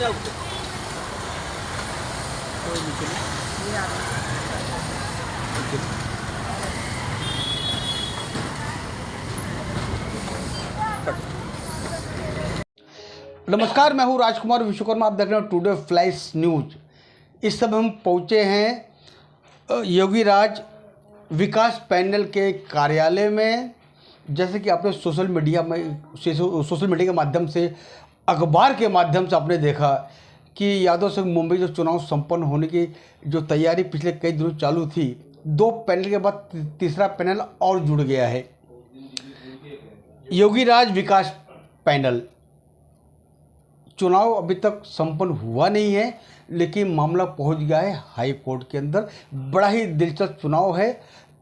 नमस्कार, मैं हूं राजकुमार विश्वकर्मा। आप देख रहे हैं टुडे फ्लैश न्यूज। इस समय हम पहुंचे हैं योगी राज विकास पैनल के कार्यालय में। जैसे कि आपने सोशल मीडिया के माध्यम से, अखबार के माध्यम से आपने देखा कि यादव संघ मुंबई जो चुनाव संपन्न होने की जो तैयारी पिछले कई दिनों चालू थी, 2 पैनल के बाद तीसरा पैनल और जुड़ गया है, योगी राज विकास पैनल। चुनाव अभी तक संपन्न हुआ नहीं है, लेकिन मामला पहुंच गया है हाई कोर्ट के अंदर। बड़ा ही दिलचस्प चुनाव है।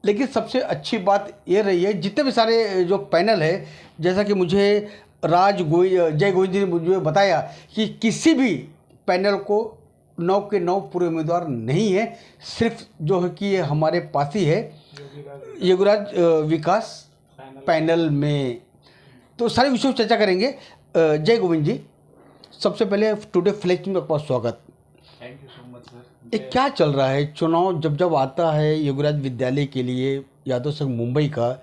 लेकिन सबसे अच्छी बात ये रही है, जितने भी सारे जो पैनल है, जैसा कि मुझे जय गोविंद जी ने मुझे बताया कि किसी भी पैनल को 9 के 9 पूरे उम्मीदवार नहीं है, सिर्फ जो है कि ये हमारे पास ही है योगी राज विकास पैनल में। तो सारे विषयों पर चर्चा करेंगे। जय गोविंद जी, सबसे पहले टुडे फ्लैश में आपका स्वागत। Thank you so much sir. ये क्या चल रहा है? चुनाव जब आता है योगीराज विद्यालय के लिए, यादव संघ मुंबई का,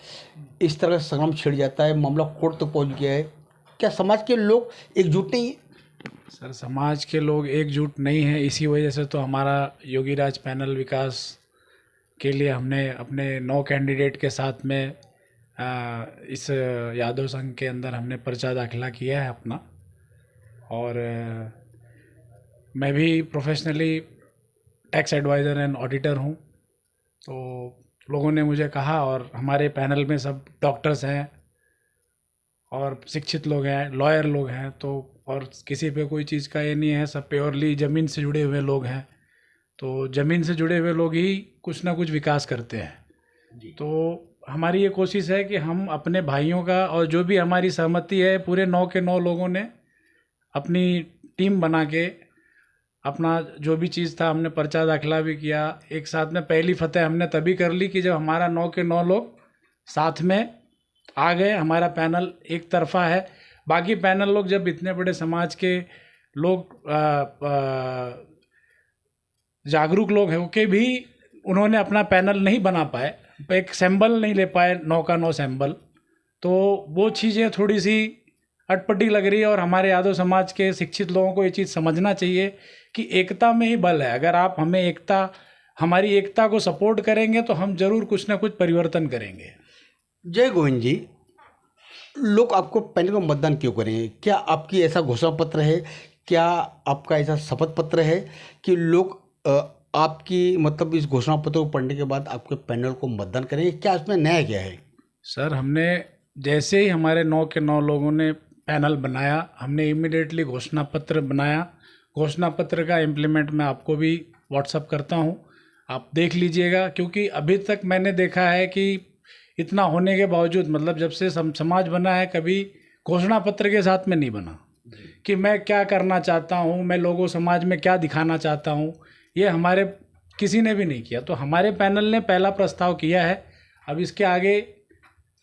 इस तरह का संग्राम छिड़ जाता है, मामला कोर्ट तक पहुंच गया है। क्या समाज के लोग एकजुट नहीं है? सर, समाज के लोग एकजुट नहीं हैं। इसी वजह से तो हमारा योगीराज पैनल विकास के लिए हमने अपने 9 कैंडिडेट के साथ में इस यादव संघ के अंदर हमने पर्चा दाखिला किया है अपना। और मैं भी professionally tax adviser and auditor हूँ। तो लोगों ने मुझे कहा, और हमारे पैनल में सब डॉक्टर्स हैं और शिक्षित लोग हैं, लॉयर लोग हैं, तो और किसी पे कोई चीज़ का ये नहीं है, सब प्योरली ज़मीन से जुड़े हुए लोग हैं। तो ज़मीन से जुड़े हुए लोग ही कुछ ना कुछ विकास करते हैं। तो हमारी ये कोशिश है कि हम अपने भाइयों का, और जो भी हमारी सहमति है, पूरे 9 के 9 लोगों ने अपनी टीम बना के अपना जो भी चीज़ था, हमने पर्चा दाखिला भी किया। एक साथ में पहली फतेह हमने तभी कर ली कि जब हमारा 9 के 9 लोग साथ में आ गए। हमारा पैनल एक तरफा है। बाकी पैनल लोग, जब इतने बड़े समाज के लोग जागरूक लोग हैं के भी, उन्होंने अपना पैनल नहीं बना पाए, एक सैंबल नहीं ले पाए, 9 का 9 सैंबल। तो वो चीज़ें थोड़ी सी अटपटी लग रही है। और हमारे यादव समाज के शिक्षित लोगों को ये चीज़ समझना चाहिए कि एकता में ही बल है। अगर आप हमारी एकता को सपोर्ट करेंगे तो हम जरूर कुछ ना कुछ परिवर्तन करेंगे। जय गोविंद जी, लोग आपको पैनल को मतदान क्यों करेंगे? क्या आपकी ऐसा घोषणा पत्र है, क्या आपका ऐसा शपथ पत्र है कि लोग आपकी मतलब इस घोषणा पत्र को पढ़ने के बाद आपके पैनल को मतदान करेंगे? क्या इसमें नया क्या है? सर, हमने जैसे ही हमारे 9 के 9 लोगों ने पैनल बनाया, हमने इमीडिएटली घोषणा पत्र बनाया। घोषणा पत्र का इम्प्लीमेंट मैं आपको भी व्हाट्सअप करता हूं, आप देख लीजिएगा। क्योंकि अभी तक मैंने देखा है कि इतना होने के बावजूद, मतलब जब से समाज बना है, कभी घोषणा पत्र के साथ में नहीं बना कि मैं क्या करना चाहता हूं, मैं लोगों समाज में क्या दिखाना चाहता हूं। ये हमारे किसी ने भी नहीं किया। तो हमारे पैनल ने पहला प्रस्ताव किया है। अब इसके आगे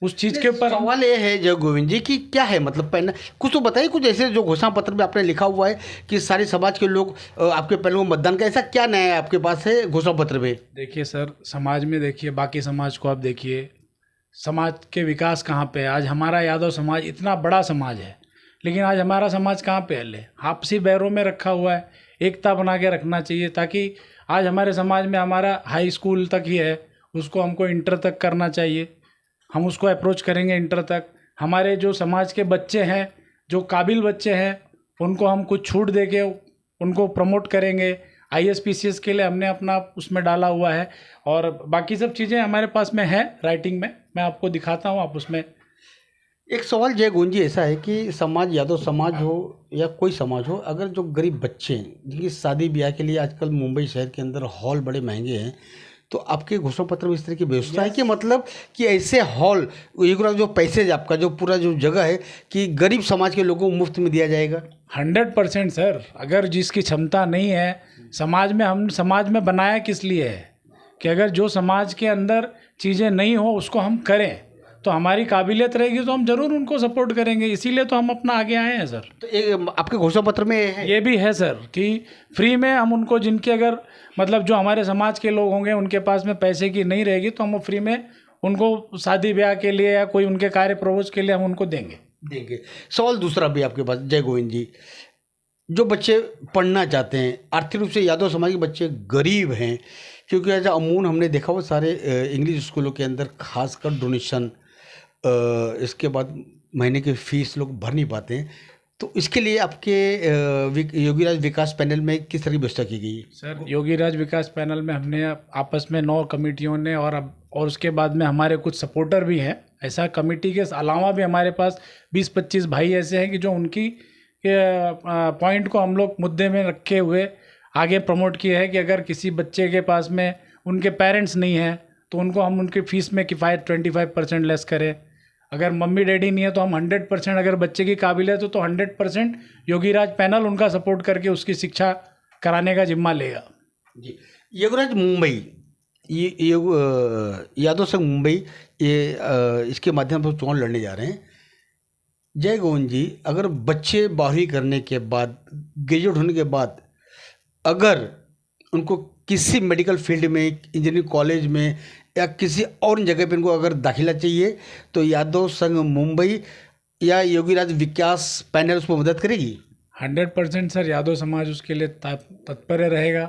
उस चीज़ के ऊपर सवाल ये है जय गोविंद जी कि क्या है मतलब पैनल, कुछ तो बताइए। कुछ ऐसे जो घोषणा पत्र में आपने लिखा हुआ है कि सारे समाज के लोग आपके पैनल को मतदान का, ऐसा क्या नया है आपके पास है घोषणा पत्र में? देखिए सर, समाज में देखिए, बाकी समाज को आप देखिए, समाज के विकास कहाँ पे है। आज हमारा यादव समाज इतना बड़ा समाज है, लेकिन आज हमारा समाज कहाँ पे है? आपसी बैरों में रखा हुआ है। एकता बना के रखना चाहिए, ताकि आज हमारे समाज में हमारा हाई स्कूल तक ही है, उसको हमको इंटर तक करना चाहिए। हम उसको अप्रोच करेंगे इंटर तक। हमारे जो समाज के बच्चे हैं, जो काबिल बच्चे हैं, उनको हम कुछ छूट दे के उनको प्रमोट करेंगे। IAS PCS के लिए हमने अपना उसमें डाला हुआ है। और बाकी सब चीज़ें हमारे पास में है राइटिंग में, मैं आपको दिखाता हूँ, आप उसमें। एक सवाल जय गोविंद जी ऐसा है कि समाज, यादव समाज हो या कोई समाज हो, अगर जो गरीब बच्चे हैं जिनकी शादी ब्याह के लिए आजकल मुंबई शहर के अंदर हॉल बड़े महंगे हैं, तो आपके घोषणा पत्र में इस तरह की व्यवस्था है कि मतलब कि ऐसे हॉल, जो पैसेज आपका जो पूरा जो जगह है कि गरीब समाज के लोगों को मुफ्त में दिया जाएगा? 100% सर। अगर जिसकी क्षमता नहीं है समाज में, हम समाज में बनाया किस लिए है कि अगर जो समाज के अंदर चीज़ें नहीं हो उसको हम करें। तो हमारी काबिलियत रहेगी तो हम ज़रूर उनको सपोर्ट करेंगे, इसीलिए तो हम अपना आगे आए हैं सर। तो एक आपके घोषणा पत्र में है ये भी है सर कि फ्री में हम उनको, जिनके अगर मतलब जो हमारे समाज के लोग होंगे उनके पास में पैसे की नहीं रहेगी तो हम वो फ्री में उनको शादी ब्याह के लिए या कोई उनके कार्य प्रवोज के लिए हम उनको देंगे। सवाल दूसरा भी आपके पास जय गोविंद जी, जो बच्चे पढ़ना चाहते हैं, आर्थिक रूप से यादव समाज के बच्चे गरीब हैं, क्योंकि ऐसा अमूमन हमने देखा वो सारे इंग्लिश स्कूलों के अंदर खासकर डोनेशन, इसके बाद महीने की फीस लोग भर नहीं पाते हैं, तो इसके लिए आपके योगीराज विकास पैनल में किस तरह की व्यवस्था की गई? सर योगीराज विकास पैनल में हमने आपस में 9 कमेटियों ने और उसके बाद में हमारे कुछ सपोर्टर भी हैं। ऐसा कमेटी के अलावा भी हमारे पास 20-25 भाई ऐसे हैं कि जो उनकी पॉइंट को हम लोग मुद्दे में रखे हुए आगे प्रमोट किए हैं कि अगर किसी बच्चे के पास में उनके पेरेंट्स नहीं हैं तो उनको हम उनकी फ़ीस में किफ़ायत 25% लेस करें। अगर मम्मी डैडी नहीं है तो हम 100%, अगर बच्चे की काबिलियत हो तो 100% योगीराज पैनल उनका सपोर्ट करके उसकी शिक्षा कराने का जिम्मा लेगा। जी, योगीराज मुंबई, ये यादव संघ मुंबई, ये इसके माध्यम से चुनाव लड़ने जा रहे हैं। जय गोविंद जी, अगर बच्चे 12वीं करने के बाद, ग्रेजुएट होने के बाद, अगर उनको किसी मेडिकल फील्ड में, इंजीनियरिंग कॉलेज में या किसी और जगह पे उनको अगर दाखिला चाहिए तो यादव संघ मुंबई या योगीराज विकास पैनल उसमें मदद करेगी? 100% सर, यादव समाज उसके लिए तत्पर रहेगा,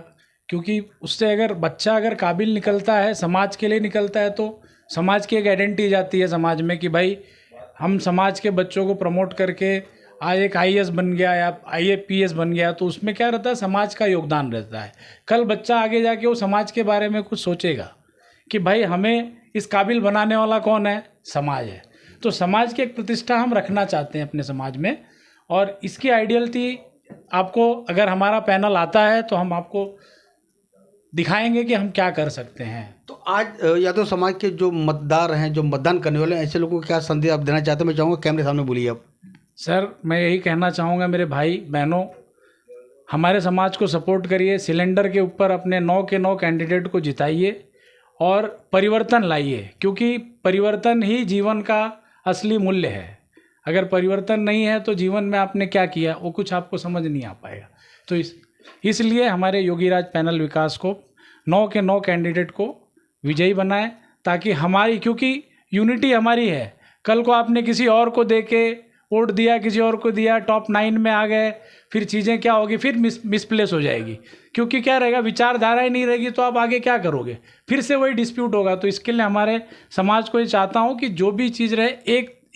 क्योंकि उससे अगर बच्चा अगर काबिल निकलता है, समाज के लिए निकलता है, तो समाज की एक आइडेंटिटी जाती है समाज में कि भाई हम समाज के बच्चों को प्रमोट करके आज एक IAS बन गया या IAPS बन गया, तो उसमें क्या रहता है, समाज का योगदान रहता है। कल बच्चा आगे जाके वो समाज के बारे में कुछ सोचेगा कि भाई हमें इस काबिल बनाने वाला कौन है, समाज है। तो समाज की एक प्रतिष्ठा हम रखना चाहते हैं अपने समाज में, और इसकी आइडियलिटी आपको, अगर हमारा पैनल आता है तो हम आपको दिखाएंगे कि हम क्या कर सकते हैं। तो आज यादव समाज के जो मतदार हैं, जो मतदान करने वाले हैं, ऐसे लोगों को क्या संदेश आप देना चाहते हैं? मैं चाहूँगा कैमरे सामने बोलिए आप। सर मैं यही कहना चाहूँगा मेरे भाई बहनों, हमारे समाज को सपोर्ट करिए, सिलेंडर के ऊपर अपने 9 के 9 कैंडिडेट को जिताइए और परिवर्तन लाइए, क्योंकि परिवर्तन ही जीवन का असली मूल्य है। अगर परिवर्तन नहीं है तो जीवन में आपने क्या किया वो कुछ आपको समझ नहीं आ पाएगा। तो इसलिए हमारे योगीराज पैनल विकास को 9 के 9 कैंडिडेट को विजयी बनाए, ताकि हमारी, क्योंकि यूनिटी हमारी है। कल को आपने किसी और को दे के वोट दिया, किसी और को दिया, टॉप 9 में आ गए, फिर चीज़ें क्या होगी, फिर मिसप्लेस हो जाएगी, क्योंकि क्या रहेगा, विचारधारा ही नहीं रहेगी, तो आप आगे क्या करोगे, फिर से वही डिस्प्यूट होगा। तो इसके लिए हमारे समाज को ये चाहता हूँ कि जो भी चीज़ रहे,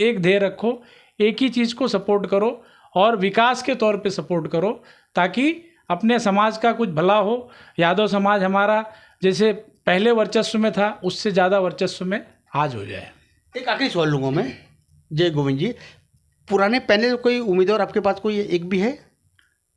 एक ध्येय रखो, एक ही चीज़ को सपोर्ट करो और विकास के तौर पे सपोर्ट करो, ताकि अपने समाज का कुछ भला हो। यादव समाज हमारा जैसे पहले वर्चस्व में था, उससे ज़्यादा वर्चस्व में आज हो जाए। एक आखिरी सवाल लूँगा मैं, जय गोविंद जी, पुराने पैनल कोई उम्मीदवार आपके पास कोई एक भी है?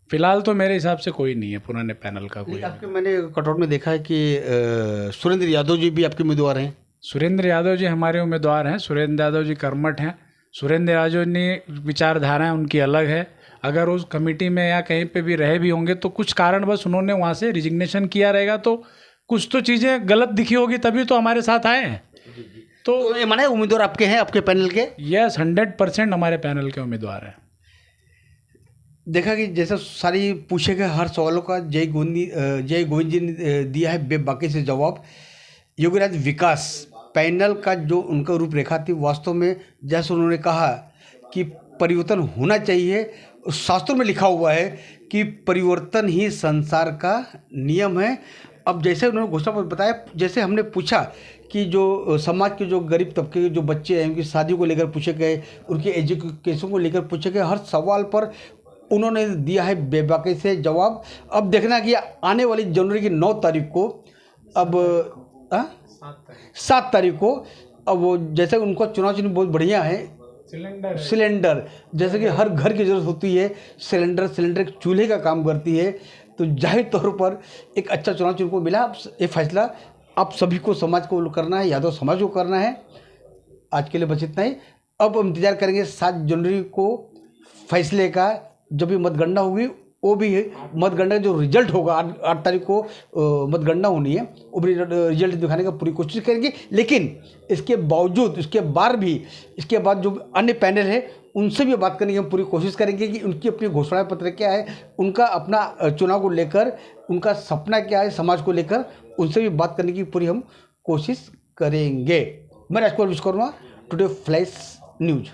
फिलहाल तो मेरे हिसाब से कोई नहीं है पुराने पैनल का कोई। आपके मैंने कटआउट में देखा है कि सुरेंद्र यादव जी भी आपके उम्मीदवार हैं। सुरेंद्र यादव जी हमारे उम्मीदवार हैं। सुरेंद्र यादव जी कर्मठ हैं। सुरेंद्र यादव ने विचारधाराएं उनकी अलग है। अगर उस कमेटी में या कहीं पे भी रहे भी होंगे तो कुछ कारणवश उन्होंने वहाँ से रिजिग्नेशन किया रहेगा, तो कुछ तो चीज़ें गलत दिखी होगी, तभी तो हमारे साथ आए हैं। तो ये माने उम्मीदवार आपके हैं, आपके पैनल के? यस, 100% हमारे पैनल के उम्मीदवार हैं। देखा कि जैसा सारी पूछे गए हर सवालों का जय गोविंद जी ने दिया है बेबाकी से जवाब। योगीराज विकास पैनल का जो उनका रूपरेखा थी, वास्तव में जैसे उन्होंने कहा कि परिवर्तन होना चाहिए, शास्त्रों में लिखा हुआ है कि परिवर्तन ही संसार का नियम है। अब जैसे उन्होंने घोषणा पत्र बताया, जैसे हमने पूछा कि जो समाज के जो गरीब तबके के जो बच्चे हैं, उनकी शादी को लेकर पूछे गए, उनके एजुकेशन को लेकर पूछे गए, हर सवाल पर उन्होंने दिया है बेबाकी से जवाब। अब देखना कि आने वाली जनवरी की 9 तारीख को, अब 7 तारीख को, अब वो जैसे उनका चुनाव चिन्ह बहुत बढ़िया है, सिलेंडर, जैसे कि हर घर की ज़रूरत होती है, सिलेंडर एक चूल्हे का काम करती है, तो जाहिर तौर पर एक अच्छा चुनाव चिन्ह को मिला। ये फैसला आप सभी को, समाज को करना है, यादव समाज को करना है। आज के लिए बस इतना ही। अब हम इंतजार करेंगे 7 जनवरी को फैसले का, जब भी मतगणना होगी वो भी है मतगणना जो रिजल्ट होगा 8 तारीख को मतगणना होनी है, वो भी रिजल्ट दिखाने का पूरी कोशिश करेंगे। लेकिन इसके बावजूद इसके बाद जो अन्य पैनल है उनसे भी बात करने की हम पूरी कोशिश करेंगे कि उनकी अपनी घोषणा पत्र क्या है, उनका अपना चुनाव को लेकर उनका सपना क्या है समाज को लेकर, उनसे भी बात करने की पूरी हम कोशिश करेंगे। मैं राजकुमार विश्वकर्मा, टुडे फ्लैश न्यूज।